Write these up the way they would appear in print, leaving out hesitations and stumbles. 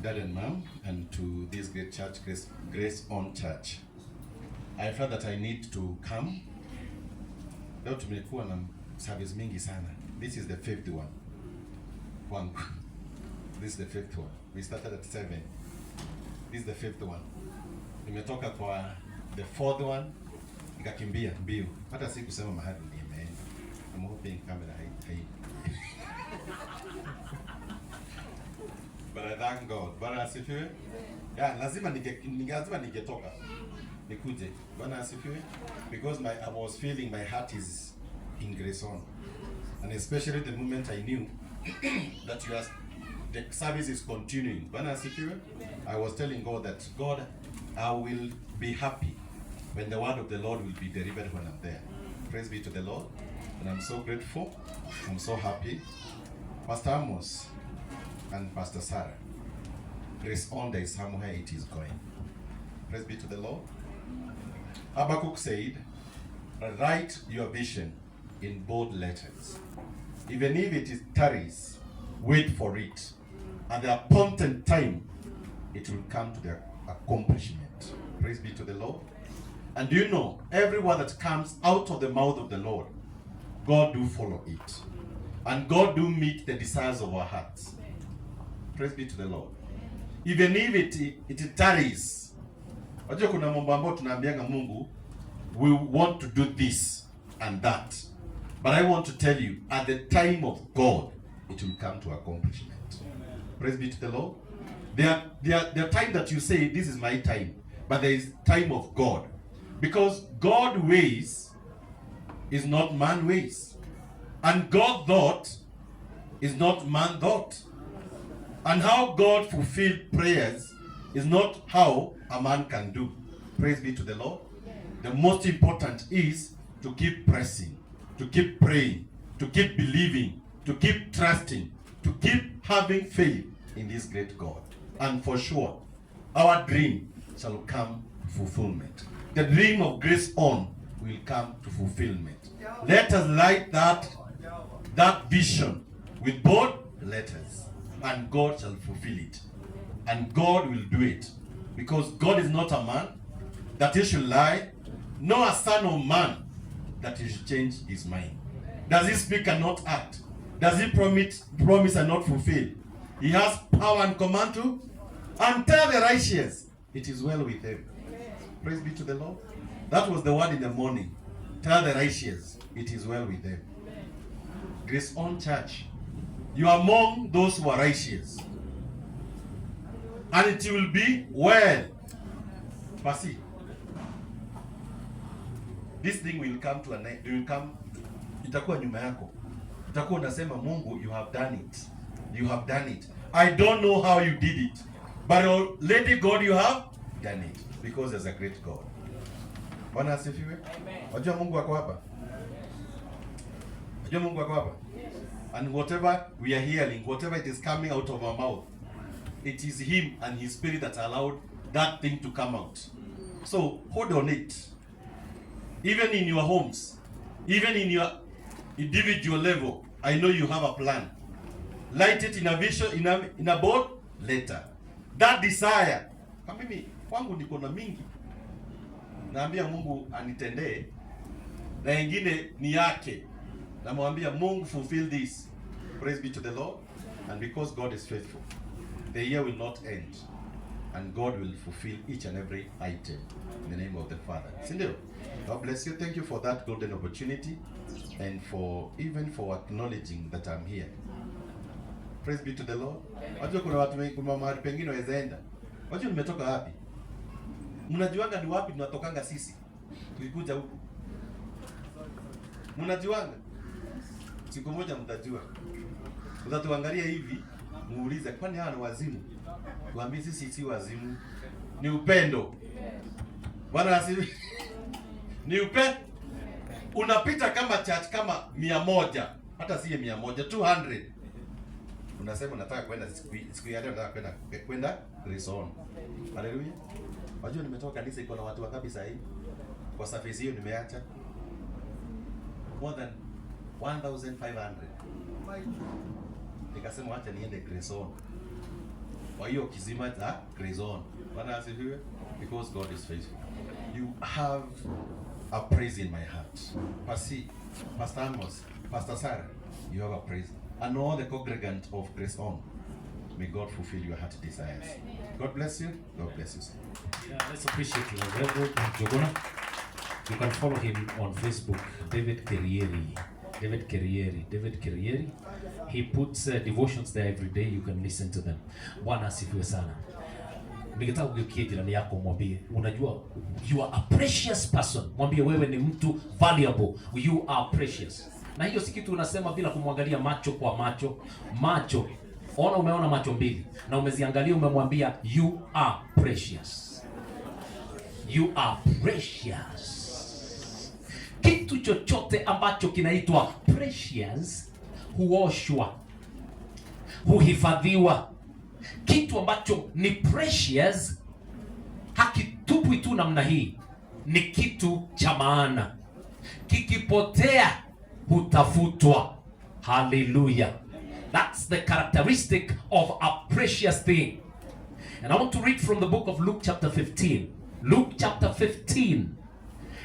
Dad and Mom, and to this great church, Grace On Church. I felt that I need to come. Leo tumekuwa na service mingi sana. This is the fifth one. This is the fifth one. We started at 7. This is the fifth one. Nimetoka kwa the fourth one, nikakimbia mbio. Hata si kusema mahali nimeenda. I'm hoping camera hai. But I thank God. Bwana asifiwe. Yeah, lazima ningetoka. Nikuje. Bwana asifiwe. Because I was feeling my heart is in Grace On. And especially the moment I knew that the service is continuing. Bwana asifiwe. I was telling God that, God, I will be happy when the word of the Lord will be delivered when I'm there. Praise be to the Lord. And I'm so grateful. I'm so happy. Pastor Amos and Pastor Sarah, Grace On, there is somewhere it is going. Praise be to the Lord. Habakkuk said, write your vision in bold letters. Even if it tarries, wait for it. At the appointed time, it will come to the accomplishment. Praise be to the Lord. And do you know, every word that comes out of the mouth of the Lord, God do follow it. And God do meet the desires of our hearts. Praise be to the Lord. Even if it tarries. Wajua kuna mambo ambayo tunaambianga Mungu, we want to do this and that. But I want to tell you, at the time of God, it will come to accomplishment. Amen. Praise be to the Lord. There are time that you say, this is my time. But there is time of God. Because God's ways is not man ways. And God thought is not man thought. And how God fulfilled prayers is not how a man can do. Praise be to the Lord. The most important is to keep pressing, to keep praying, to keep believing, to keep trusting, to keep having faith in this great God. And for sure, our dream shall come to fulfillment. The dream of Grace On will come to fulfillment. Let us light that vision with bold letters, and God shall fulfill it. And God will do it. Because God is not a man that he should lie, nor a son of man that he should change his mind. Does he speak and not act? Does he promise and not fulfill? He has power and command to. And tell the righteous, it is well with him. Praise be to the Lord. That was the word in the morning. Tell the righteous, it is well with them. Grace On Church, you are among those who are righteous. And it will be well. Pasi. This thing will come to an end. Itakuwa nyuma yako. Itakuwa unasema Mungu, you have done it. You have done it. I don't know how you did it. But Lady God, you have done it. Because there's a great God. Bwana asifiwe. Wajua Mungu wako hapa. Wajua Mungu wako hapa. And whatever we are hearing, whatever it is coming out of our mouth, it is him and his spirit that allowed that thing to come out. So hold on it. Even in your homes, even in your individual level, I know you have a plan. Light it in a vision, in a bold letter. That desire. Kama mimi kwangu niko na mingi. Naambia Mungu anitendee. Na ingine ni yake. Namwambia Mungu fulfill this. Praise be to the Lord. And because God is faithful, the year will not end. And God will fulfill each and every item in the name of the Father. Sindio? God bless you. Thank you for that golden opportunity and for even for acknowledging that I'm here. Praise be to the Lord. Wajua kuna watu wengi kuna mahali pengine wawezaenda. Wajua nimetoka wapi? Mnajuanga ni wapi tunatokanga sisi? Tukikuja huku. Mnajuanga? Siku moja mtajua. Utatuangalia hivi, muulize kwani hawa ni wazimu? Tuambie sisi si wazimu. Ni upendo. Bwana asifiwe. Ni upendo. Unapita kama church kama 100, hata siye 100, 200. Unasema unataka kwenda siku ya leo nataka kwenda Grace On. Haleluya. Wajua nimetoka kanisa iko na watu wangapi sasa hivi? Kwa service hiyo nimeacha more than 1500. Nikasema acha niende Grace On. wa hiyo kizima cha Grace On. Bwana asifiwe. Because God is faithful. You have a praise in my heart. Pastor Amos, Pastor Sarah, you have a praise. And all the congregant of Grace On, may God fulfill your heart desires. God bless you. God bless you, sir. Yeah, let's appreciate Reverend Jogona. You can follow him on Facebook, David Kerieri. David Kerieri. He puts devotions there every day. You can listen to them. Bwana asifiwe sana. Ningetaka kugeukia jirani yako mwambie, unajua you are a precious person. Mwambie wewe ni mtu valuable. You are precious. Na hiyo si kitu unasema bila kumwangalia macho kwa macho. Macho. Ona umeona macho mbili na umeziangalia umemwambia you are precious. You are precious. Kitu chochote ambacho kinaitwa precious huoshwa, huhifadhiwa. Kitu ambacho ni precious hakitupwi tu namna hii, ni kitu cha maana. Kikipotea hutafutwa. Hallelujah. That's the characteristic of a precious thing. And I want to read from the book of Luke chapter 15. Luke chapter 15.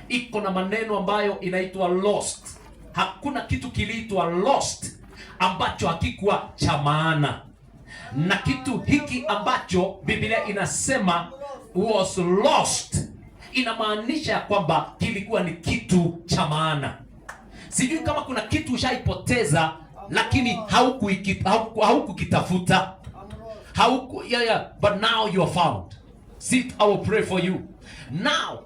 Iko na maneno ambayo inaitwa lost. Hakuna kitu kiliitwa lost ambacho hakikuwa cha maana. Na kitu hiki ambacho Biblia inasema was lost, inamaanisha kwamba kilikuwa ni kitu cha maana. Sijui kama kuna kitu ushaipoteza lakini haukukitafuta. But now you are found. Sit, I will pray for you. Now,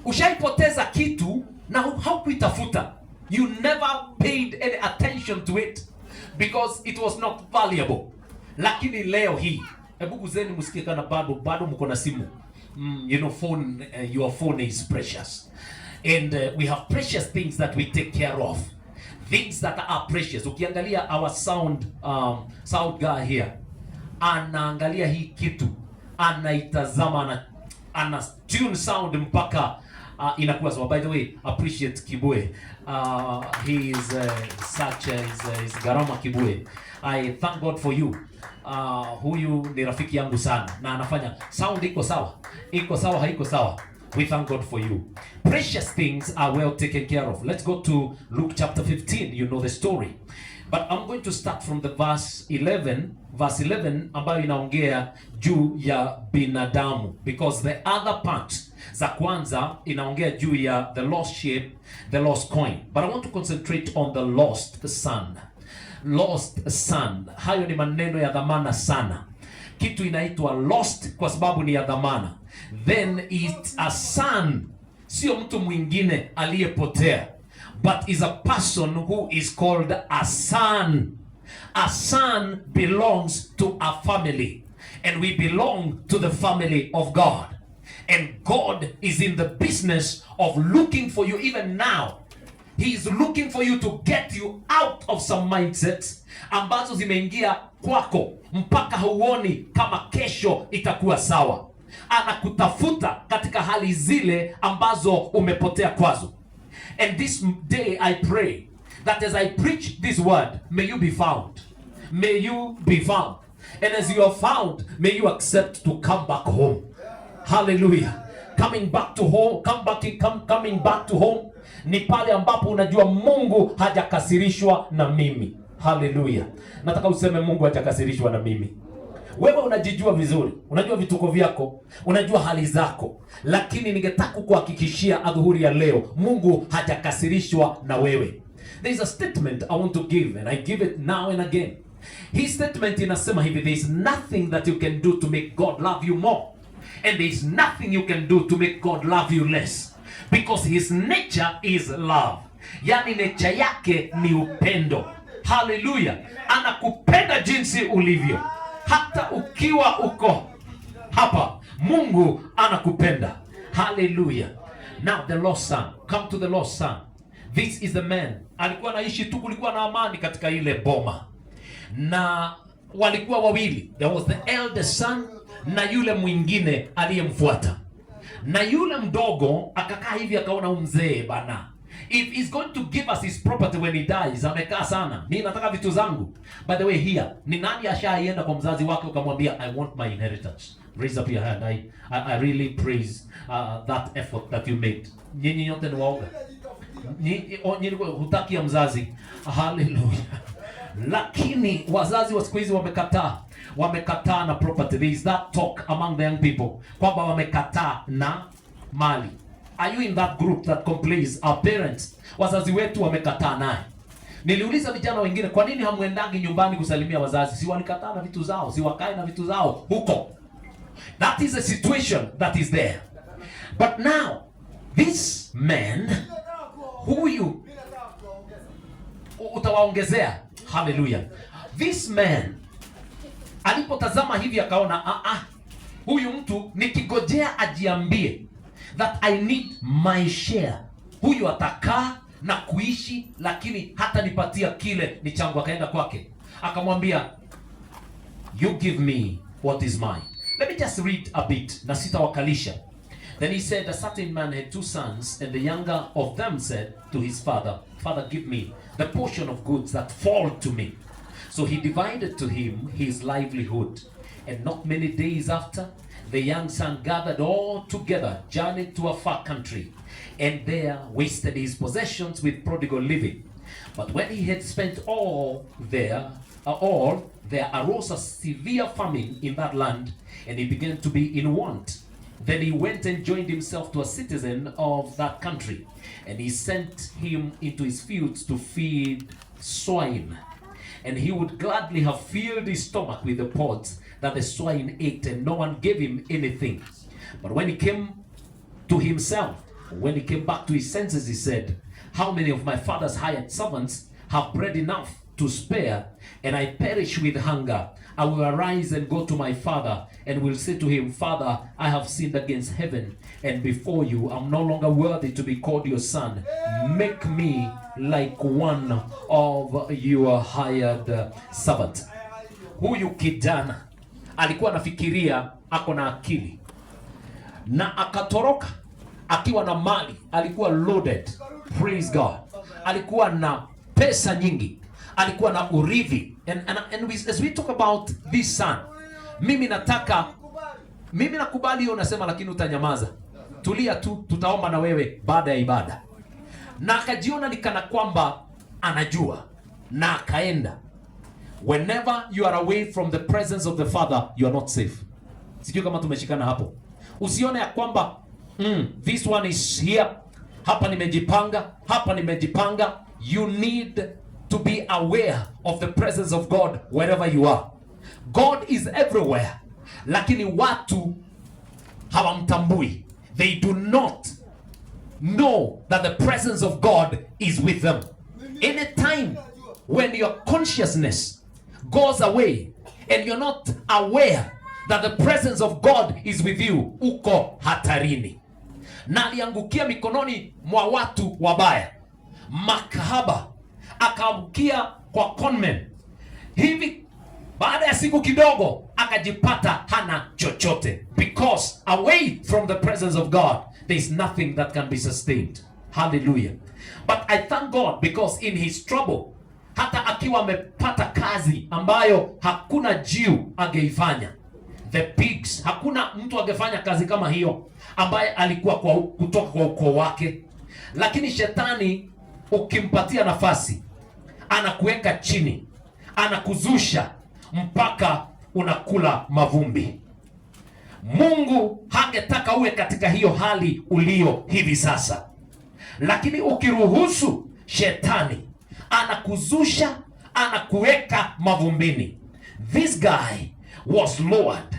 ushaipoteza kitu na haukuitafuta. You never paid any attention to it because it was not valuable. Lakini leo hii, hebu kuzeni msikie kana bado mko na simu. Phone, your phone is precious. And we have precious things that we take care of. Things that are precious. Ukiangalia our sound guy here, anaangalia hii kitu, anaitazama, ana tune sound mpaka inakuwa sawa. By the way, appreciate Kibwe. He is is Garama Kibwe. I thank God for you. Huyu ni rafiki yangu sana na anafanya sound iko sawa, haiko sawa. We thank God for you. Precious things are well taken care of. Let's go to Luke chapter 15. You know the story. But I'm going to start from the verse 11. Verse 11 ambayo inaongea juu ya binadamu. Because the other part za kwanza inaongea juu ya the lost sheep, the lost coin. But I want to concentrate on the lost son. Lost son. Hayo ni maneno ya dhamana sana. Kitu inaitwa lost kwa sababu ni ya dhamana. Then it's a son. Sio mtu mwingine aliyepotea, but is a person who is called a son. A son belongs to a family, and we belong to the family of God. And God is in the business of looking for you even now. He is looking for you to get you out of some mindsets ambazo zimeingia kwako mpaka huoni kama kesho itakuwa sawa. Anakutafuta katika hali zile ambazo umepotea kwazo. And this day I pray that as I preach this word, may you be found. May you be found. And as you are found, may you accept to come back home. Hallelujah. Coming back to home, coming back to home ni pale ambapo unajua Mungu hajakasirishwa na mimi. Hallelujah. Nataka useme Mungu hajakasirishwa na mimi. Wewe unajijua vizuri, unajua vituko vyako, unajua hali zako, lakini ningetaka kukuhakikishia adhuhuri ya leo, Mungu hajakasirishwa na wewe. There is a statement I want to give, and I give it now and again. His statement inasema hivi: there is nothing that you can do to make God love you more, and there is nothing you can do to make God love you less, because his nature is love. Yani nature yake ni upendo. Hallelujah. Anakupenda jinsi ulivyo. Hata ukiwa uko hapa, Mungu anakupenda. Hallelujah. Now the lost son. Come to the lost son. This is the man. Alikuwa anaishi tu, kulikuwa na amani katika ile boma. Na walikuwa wawili. There was the eldest son na yule mwingine aliyemfuata. Na yule mdogo akakaa hivi akaona mzee bana. If he's going to give us his property when he dies, amekaa sana, mimi nataka vitu zangu. By the way, here, ni nani ashaienda kwa mzazi wake ukamwambia I want my inheritance? Raise up your hand. I really praise that effort that you made. Nyinyi nyote ni waoga. Nyinyi hutaki ya mzazi. Hallelujah. Lakini wazazi wa siku hizi wamekataa na property. There is that talk among the young people kwamba wamekataa na mali. Are you in that group that complains our parents? Wazazi wetu wamekataa naye. Niliuliza vijana wengine, kwa nini hamwendangi nyumbani kusalimia wazazi? Si walikataa na vitu zao, si wakae na vitu zao huko. That is a situation that is there. But now this man, huyu utawaongezea. Hallelujah. This man alipotazama hivi akaona huyu mtu nikigojea ajiambie that I need my share, huyu atakaa na kuishi lakini hata nipatia kile ni changu. Akaenda kwake akamwambia, you give me what is mine. Let me just read a bit na sitawakalisha. Then he said, a certain man had 2 sons, and the younger of them said to his father, Father, give me the portion of goods that fall to me. So he divided to him his livelihood. And not many days after, the young son gathered all together, journeyed to a far country, and there wasted his possessions with prodigal living. But when he had spent all, there arose a severe famine in that land, and he began to be in want. Then he went and joined himself to a citizen of that country, and he sent him into his fields to feed swine. And he would gladly have filled his stomach with the pods that the swine ate, and no one gave him anything. But when he came to himself, when he came back to his senses, he said, how many of my father's hired servants have bread enough to spare, and I perish with hunger? I will arise and go to my father, and will say to him, Father, I have sinned against heaven and before you. I'm no longer worthy to be called your son. Make me like one of your hired servants. Huyu kijana alikuwa anafikiria ako na akili, na akatoroka akiwa na mali, alikuwa loaded. Praise God. Alikuwa na pesa nyingi, alikuwa na urithi. And as we talk about this son, mimi nakubali hiyo unasema, lakini utanyamaza. Tulia tu, tutaomba na wewe baada ya ibada. Na akajiona ni kana kwamba anajua, na akaenda. Whenever you are away from the presence of the Father, you are not safe. Sijui kama tumeshikana hapo. Usione ya kwamba this one is here, hapa nimejipanga. You need to be aware of the presence of God wherever you are. God is everywhere, lakini watu hawamtambui. They do not know that the presence of God is with them. Anytime when your consciousness goes away and you're not aware that the presence of God is with you, uko hatarini. Na aliangukia mikononi mwa watu wabaya, makahaba, akaangukia kwa conmen. Hivi baada ya siku kidogo akajipata hana chochote, because away from the presence of God there is nothing that can be sustained. Hallelujah. But I thank God because in his trouble, hata akiwa amepata kazi ambayo hakuna jiu angeifanya, the pigs, hakuna mtu angefanya kazi kama hiyo ambaye alikuwa kutoka kwa ukoo wake, lakini shetani ukimpatia nafasi anakuweka chini, anakuzusha mpaka unakula mavumbi. Mungu hangetaka uwe katika hiyo hali ulio hivi sasa, lakini ukiruhusu shetani anakuzusha, anakuweka mavumbini. This guy was lowered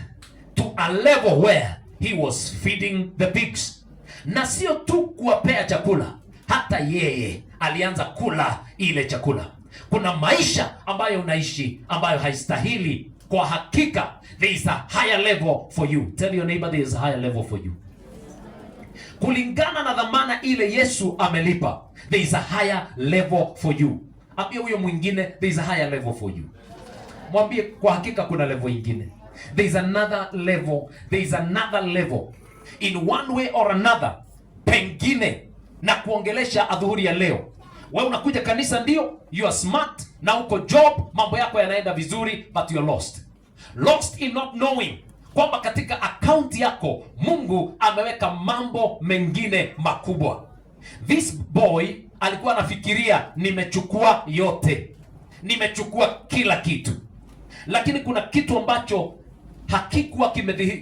to a level where he was feeding the pigs. Na sio tu kuwapea chakula, hata yeye alianza kula ile chakula. Kuna maisha ambayo unaishi ambayo haistahili. Kwa hakika there is a higher level for you. Tell your neighbor there is a higher level for you. Kulingana na dhamana ile Yesu amelipa, there is a higher level for you. Ambia huyo mwingine there is a higher level for you. Mwambie kwa hakika kuna level nyingine. There is another level. There is another level. In one way or another, pengine na kuongelesha adhuhuri ya leo. Wewe unakuja kanisa, ndio you are smart na uko job, mambo yako yanaenda vizuri, but you are lost. Lost in not knowing kwamba katika akaunti yako Mungu ameweka mambo mengine makubwa. This boy alikuwa anafikiria nimechukua yote, nimechukua kila kitu, lakini kuna kitu ambacho hakikuwa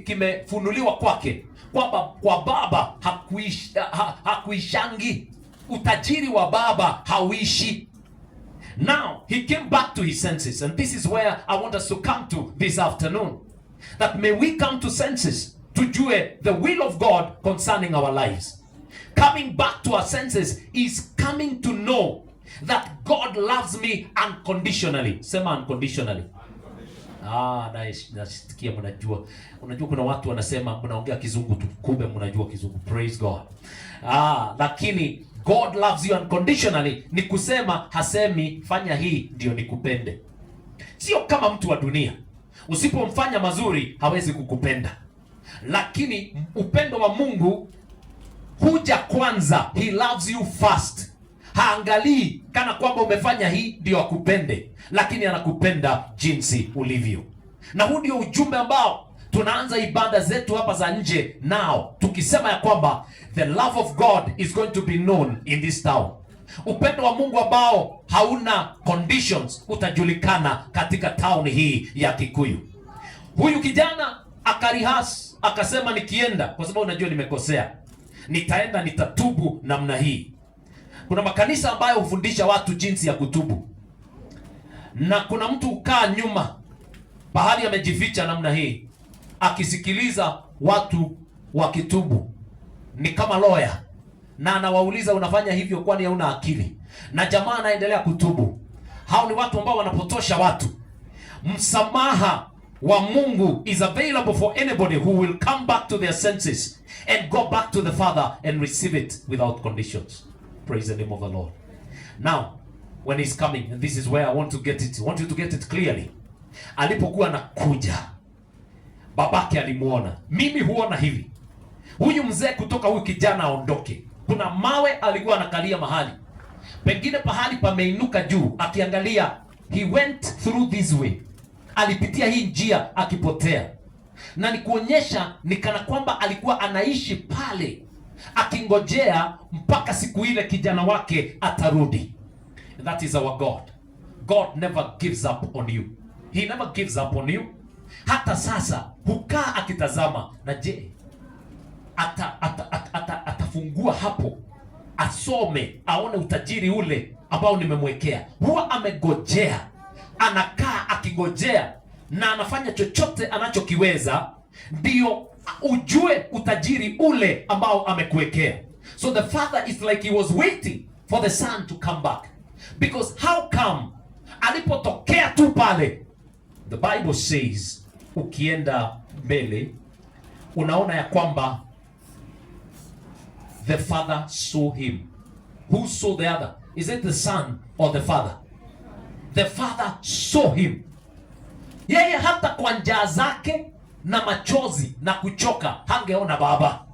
kimefunuliwa kwake, kwamba kwa baba hakuishangi. Utajiri wa baba hauishi. Now he came back to his senses, and this is where I want us to come to this afternoon, that may we come to senses, tujue the will of God concerning our lives. Coming back to our senses is coming to know that God loves me unconditionally. Sema unconditionally. Nasikia mnajua. Unajua kuna watu wanasema mnaongea kizungu tu, kumbe mnajua kizungu. Praise God. Lakini God loves you unconditionally ni kusema hasemi fanya hii ndio nikupende. Sio kama mtu wa dunia. Usipomfanya mazuri hawezi kukupenda. Lakini upendo wa Mungu huja kwanza. He loves you first. Haangalii kana kwamba umefanya hii ndio akupende, lakini anakupenda jinsi ulivyo. Na huu ndio ujumbe ambao tunaanza ibada zetu hapa za nje nao, tukisema ya kwamba the love of God is going to be known in this town. Upendo wa Mungu ambao hauna conditions utajulikana katika town hii ya Kikuyu. Huyu kijana akarihas, akasema nikienda, kwa sababu unajua nimekosea, nitaenda nitatubu namna hii. Kuna makanisa ambayo hufundisha watu jinsi ya kutubu, na kuna mtu ukaa nyuma bahali amejificha namna hii akisikiliza watu wakitubu, ni kama lawyer, na anawauliza unafanya hivyo kwani hauna akili? Na jamaa anaendelea kutubu. Hao ni watu ambao wanapotosha watu. Msamaha wa Mungu is available for anybody who will come back to their senses and go back to the Father and receive it without conditions. Praise the name of the Lord. Now, when he's coming, and this is where I want you to get it clearly. Alipokuwa anakuja, babake alimuona. Mimi huona hivi, huyu mzee kutoka huyu kijana aondoke, kuna mawe alikuwa anakalia mahali, pengine pahali pameinuka juu, akiangalia, he went through this way, alipitia hii njia akipotea. Na nikuonyesha ni kana kwamba alikuwa anaishi pale akingojea mpaka siku ile kijana wake atarudi. That is our God. God never gives up on you. He never gives up on you. Hata sasa hukaa akitazama, na je, atafungua hapo asome aone utajiri ule ambao nimemwekea. Huwa amegojea, anakaa akigojea, na anafanya chochote anachokiweza ndio ujue utajiri ule ambao amekuwekea. So the father is like he was waiting for the son to come back, because how come alipotokea tu pale, the Bible says, ukienda mbele unaona ya kwamba the father saw him. Who saw the other? Is it the son or the father? The father saw him. Yeye hata kwa njaa zake na machozi na kuchoka hangeona baba,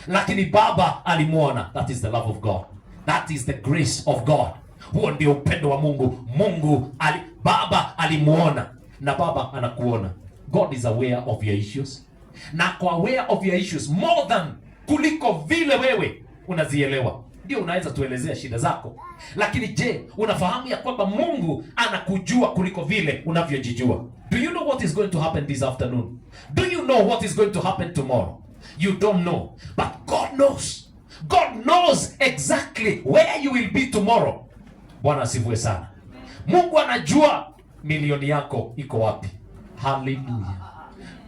lakini baba alimuona. That is the love of God. That is the grace of God. Huo ndio upendo wa Mungu. Baba alimuona, na baba anakuona. God is aware of your issues, na kwa aware of your issues more than kuliko vile wewe unazielewa. Ndio unaweza tuelezea shida zako, lakini je, unafahamu ya kwamba Mungu anakujua kuliko vile unavyojijua? Do you know what is going to happen this afternoon? Do you know what is going to happen tomorrow? You don't know, but God knows. God knows exactly where you will be tomorrow. Bwana asifiwe sana. Mungu anajua milioni yako iko wapi. Hallelujah.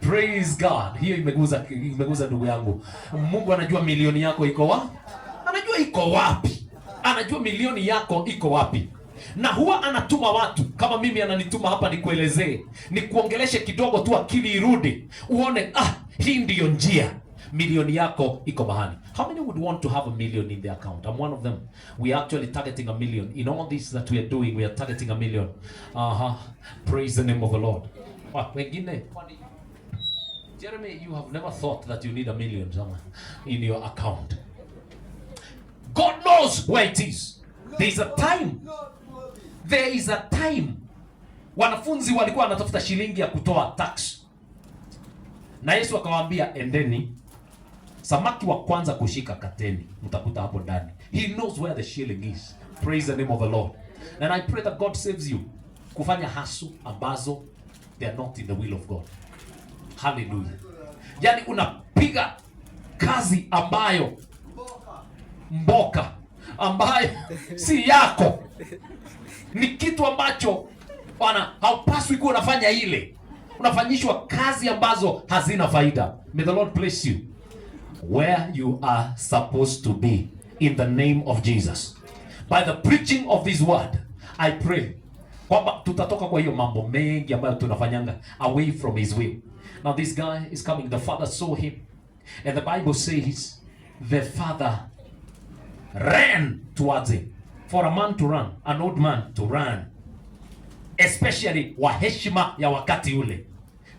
Praise God. Hiyo imeguza ndugu yangu. Mungu anajua milioni yako iko wapi. Anajua iko wapi. Anajua milioni yako iko wapi. Na huwa anatuma watu kama mimi, ananituma hapa nikuelezee, nikuongeleshe kidogo tu, akili irudi, uone hii ndiyo njia. Milioni yako iko mahali. How many would want to have $1 million in their account? I'm one of them. We are actually targeting $1 million. In all this that we are doing, we are targeting $1 million. Praise the name of the Lord. Wengine, Jeremy, you have never thought that you need $1 million in your account. God knows knows where it is. There is a time. There is a time. Wanafunzi walikuwa wanatafuta shilingi ya kutoa tax. Na Yesu akawaambia, endeni. Samaki wa kwanza kushika kateni, mtakuta hapo ndani. He knows where the shilling is. Praise the name of the Lord. And I pray that God saves you kufanya hasu ambazo they are not in the will of God. Hallelujah. Yani unapiga kazi ambayo mboka ambayo si yako. Ni kitu ambacho haupaswi kuwa unafanya ile. Unafanyishwa kazi ambazo hazina faida. May the Lord bless you where you are supposed to be in the name of Jesus. By the preaching of this word, I pray kwamba tutatoka kwa hiyo mambo mengi ambayo tunafanyanga away from his will. Now this guy is coming. The father saw him. And the Bible says the father ran towards him. For a man to run, an old man to run, especially wa heshima ya wakati ule.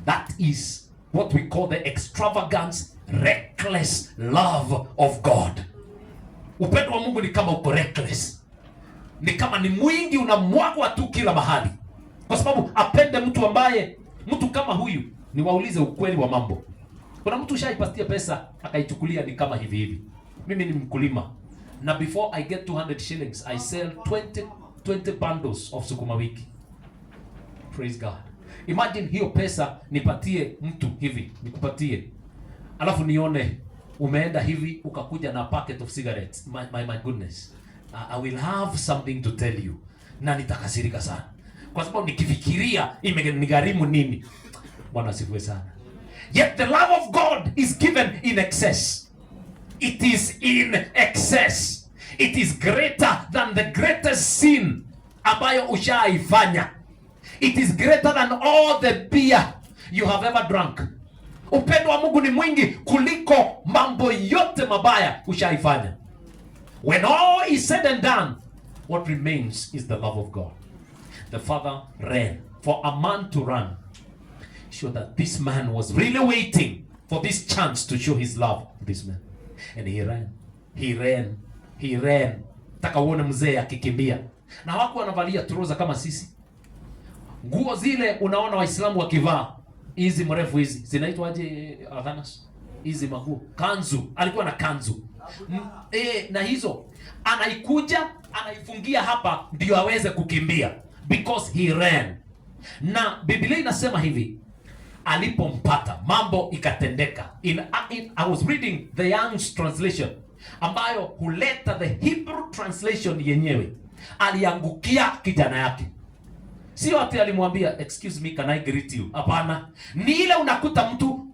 That is what we call the extravagance, reckless love of God. Upendo wa Mungu ni kama uko reckless. Ni kama ni mwingi, unamwagwa tu kila mahali. Kwa sababu apende mtu ambaye, mtu kama huyu, ni waulize ukweli wa mambo. Kuna mtu shaipatia pesa, akaichukulia ni kama hivi hivi. Mimi ni mkulima. Na before I get 200 shillings, I sell 20 bundles of sukuma wiki. Praise God. Imagine hiyo pesa nipatie mtu hivi, nikupatie. Alafu nione umeenda hivi ukakuja na packet of cigarettes. My goodness. I will have something to tell you. Na nitakasirika sana. Kwa sababu nikifikiria imenigharimu nini. Bwana asifiwe sana. Yet the love of God is given in excess. It is in excess. It is greater than the greatest sin ambayo ushaifanya. It is greater than all the beer you have ever drunk. Upendo wa Mungu ni mwingi kuliko mambo yote mabaya ushaifanya. When all is said and done, what remains is the love of God. The father ran. For a man to run, showed that this man was really waiting for this chance to show his love to this man. And he ran. He ran. He ran. Taka uone mzee akikimbia. Na wako wanavalia trouser kama sisi. Nguo zile unaona Waislamu wakivaa. Hizi mrefu hizi. Zinaitwa aje Adhanas? Hizi maguo. Kanzu. Alikuwa na kanzu. Na hizo. Anaikuja, anaifungia hapa ndio aweze kukimbia. Because he ran. Na Biblia inasema hivi. Alipompata mambo ikatendeka. I was reading the Young's translation ambayo huleta the Hebrew translation yenyewe. Aliangukia kijana yake. Sio ati alimwambia excuse me, can I greet you? Hapana. Ni ile unakuta mtu,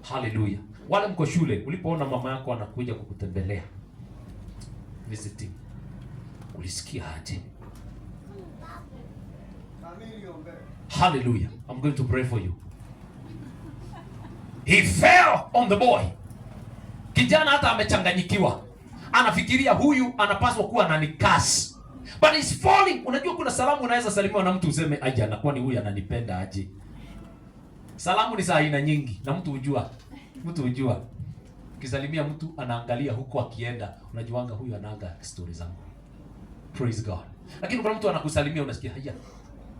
hallelujah. Wale mko shule, ulipoona mama yako anakuja kukutembelea, visiting, ulisikia aje? Hallelujah. I'm going to pray for you. He fell on the boy. Kijana hata amechanganyikiwa. Anafikiria huyu anapaswa kuwa ananikasi. But he's falling. Unajua kuna salamu unaweza salimiwa na mtu useme aje anakuwa huyu ananipenda aje. Salamu ni saa aina nyingi na mtu hujua. Ukisalimia mtu anaangalia huko akienda, unajuanga huyu anaanga stories zangu. Praise God. Lakini kuna mtu anakusalimia unasikia haya.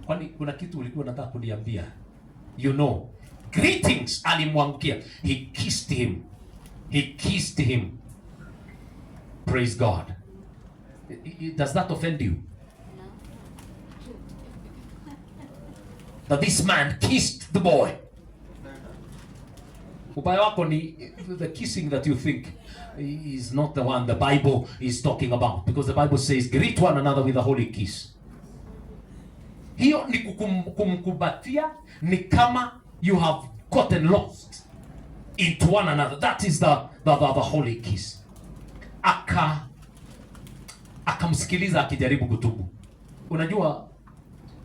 Kwani kuna kitu ulikuwa unataka kuniambia? You know. Greetings alimwangukia. He kissed him. He kissed him. Praise God. Does that offend you? That this man kissed the boy. Ubaya wako ni the kissing that you think is not the one the Bible is talking about. Because the Bible says, greet one another with a holy kiss. Hiyo ni kumkumbatia, ni kama you have gotten lost into one another. That is the holy kiss. Akamsikiliza akijaribu kutubu. Unajua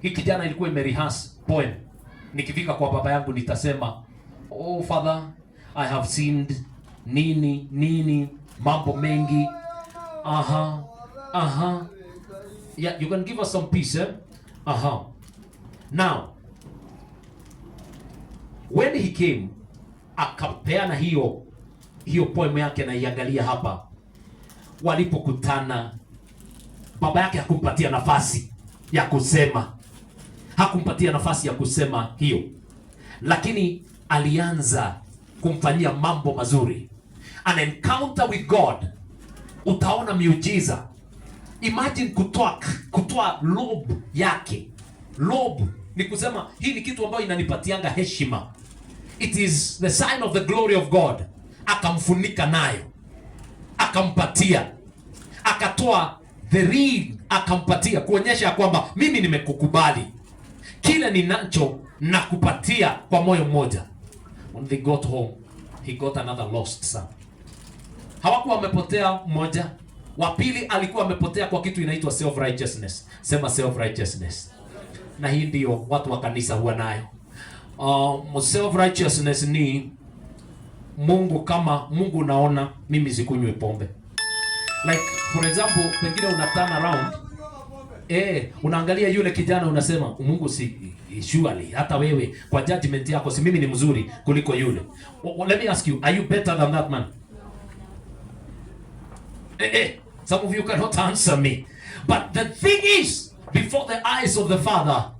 hii kijana ilikuwa imerihas poem. Nikifika kwa baba yangu nitasema, oh father, I have sinned nini mambo mengi. Yeah, you can give us some peace, eh? Now when he came, akapeana hiyo poem yake na iangalia hapa. walipokutana, baba yake hakumpatia nafasi ya kusema, hakumpatia nafasi ya kusema hiyo, lakini alianza kumfanyia mambo mazuri. An encounter with God, utaona miujiza. Imagine kutoa lobe yake. Lobe ni kusema hii ni kitu ambayo inanipatianga heshima. It is the sign of the glory of God. Akamfunika nayo, akampatia, akatoa the ring, akampatia kuonyesha kwamba mimi nimekukubali, kile ninacho nakupatia kwa moyo mmoja. When they got home, he got another lost son. Hawakuwa wamepotea mmoja, wa pili alikuwa amepotea kwa kitu inaitwa self righteousness. Sema self righteousness. Na hii ndio watu wa kanisa huwa nayo. Self righteousness ni Mungu, kama Mungu naona mimi sikunywe pombe. Like for example, pengine una turn around, unaangalia yule kijana unasema Mungu surely hata wewe kwa judgment yako si mimi ni mzuri kuliko yule. Let me ask you, are you better than that man? Some of you cannot answer me. But the thing is, before the eyes of the Father,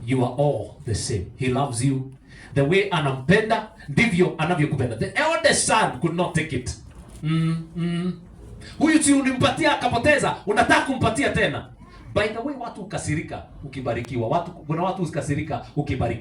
you are all the same. He loves you. The way anampenda, ndivyo anavyokupenda. The eldest son could not take it. Huyu si unimpatia akapoteza, unataka kumpatia tena. By the way, watu ukasirika ukibarikiwa. Kuna watu ukasirika ukibarikiwa.